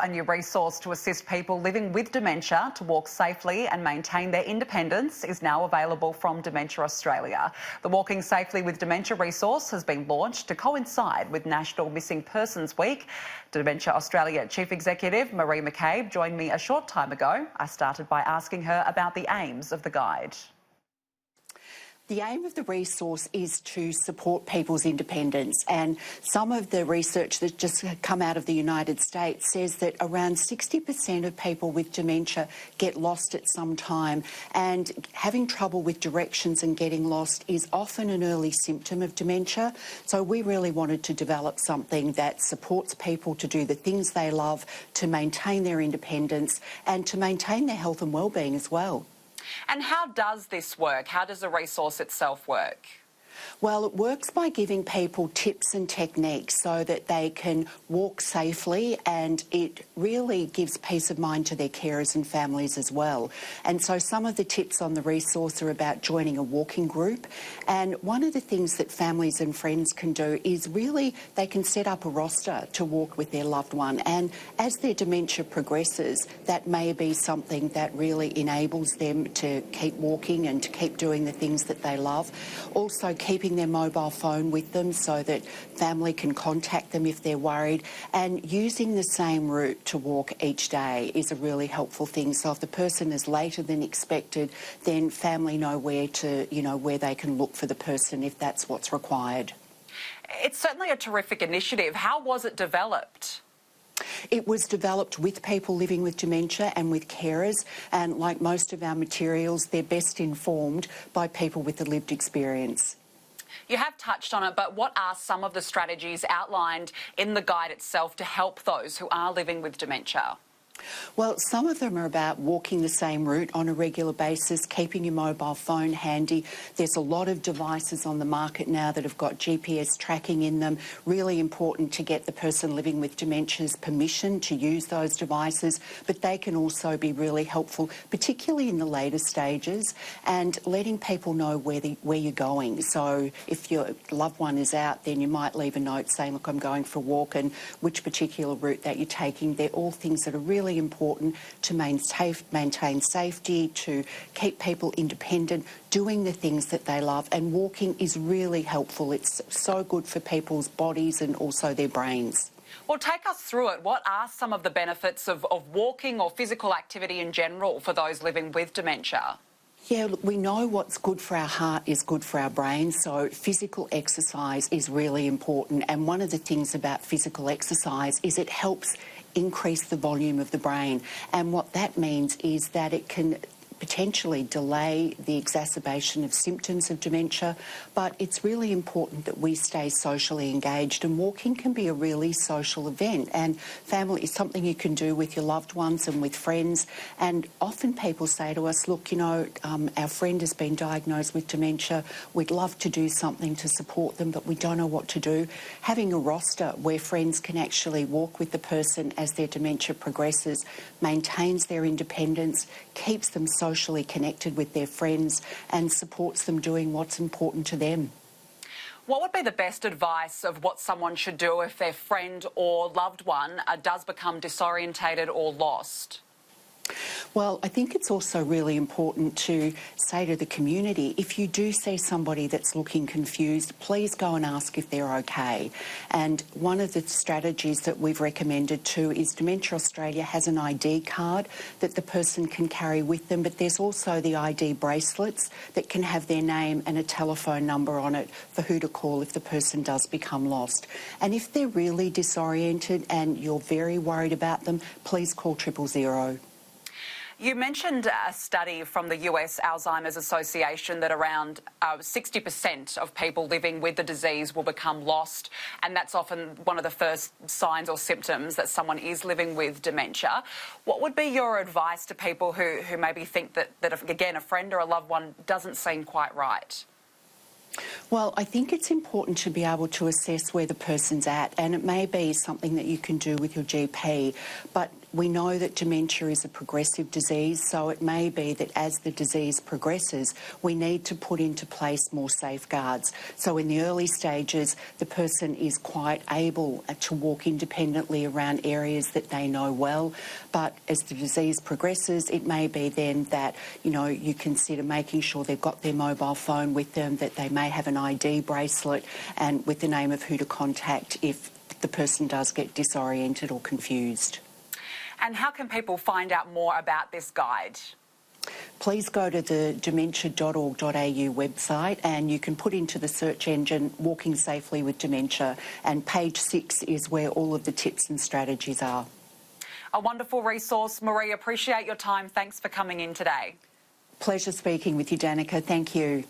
A new resource to assist people living with dementia to walk safely and maintain their independence is now available from Dementia Australia. The Walking Safely with Dementia resource has been launched to coincide with National Missing Persons Week. Dementia Australia Chief Executive Marie McCabe joined me a short time ago. I started by asking her about the aims of the guide. The aim of the resource is to support people's independence, and some of the research that's just come out of the United States says that around 60% of people with dementia get lost at some time, and having trouble with directions and getting lost is often an early symptom of dementia. So we really wanted to develop something that supports people to do the things they love, to maintain their independence and to maintain their health and well-being as well. And how does this work? How does the resource itself work? Well, it works by giving people tips and techniques so that they can walk safely, and it really gives peace of mind to their carers and families as well. And so some of the tips on the resource are about joining a walking group. And one of the things that families and friends can do is really they can set up a roster to walk with their loved one. And as their dementia progresses, that may be something that really enables them to keep walking and to keep doing the things that they love. Also, keeping their mobile phone with them so that family can contact them if they're worried, and using the same route to walk each day is a really helpful thing. So if the person is later than expected, then family know where they can look for the person if that's what's required. It's certainly a terrific initiative. How was it developed? It was developed with people living with dementia and with carers, and like most of our materials, they're best informed by people with the lived experience. You have touched on it, but what are some of the strategies outlined in the guide itself to help those who are living with dementia? Well, some of them are about walking the same route on a regular basis, keeping your mobile phone handy. There's a lot of devices on the market now that have got GPS tracking in them. Really important to get the person living with dementia's permission to use those devices, but they can also be really helpful, particularly in the later stages, and letting people know where you're going. So if your loved one is out, then you might leave a note saying, look, I'm going for a walk, and which particular route that you're taking. They're all things that are really important to maintain safety, to keep people independent, doing the things that they love, and walking is really helpful. It's so good for people's bodies and also their brains. Well, take us through it. What are some of the benefits of walking or physical activity in general for those living with dementia? Yeah, look, we know what's good for our heart is good for our brain, so physical exercise is really important. And one of the things about physical exercise is it helps increase the volume of the brain. And what that means is that it can potentially delay the exacerbation of symptoms of dementia, but it's really important that we stay socially engaged, and walking can be a really social event, and family is something you can do with your loved ones and with friends. And often people say to us, look, our friend has been diagnosed with dementia, we'd love to do something to support them, but we don't know what to do. Having a roster where friends can actually walk with the person as their dementia progresses maintains their independence, keeps them socially connected with their friends, and supports them doing what's important to them. What would be the best advice of what someone should do if their friend or loved one does become disorientated or lost? Well, I think it's also really important to say to the community, if you do see somebody that's looking confused, please go and ask if they're okay. And one of the strategies that we've recommended too is Dementia Australia has an ID card that the person can carry with them, but there's also the ID bracelets that can have their name and a telephone number on it for who to call if the person does become lost. And if they're really disoriented and you're very worried about them, please call 000. You mentioned a study from the US Alzheimer's Association that around 60% of people living with the disease will become lost, and that's often one of the first signs or symptoms that someone is living with dementia. What would be your advice to people who maybe think that again, a friend or a loved one doesn't seem quite right? Well, I think it's important to be able to assess where the person's at, and it may be something that you can do with your GP, but we know that dementia is a progressive disease, so it may be that as the disease progresses, we need to put into place more safeguards. So in the early stages, the person is quite able to walk independently around areas that they know well, but as the disease progresses, it may be then that, you know, you consider making sure they've got their mobile phone with them, that they may have an ID bracelet, and with the name of who to contact if the person does get disoriented or confused. And how can people find out more about this guide? Please go to the dementia.org.au website and you can put into the search engine Walking Safely with Dementia, and page 6 is where all of the tips and strategies are. A wonderful resource. Marie, appreciate your time. Thanks for coming in today. Pleasure speaking with you, Danica. Thank you.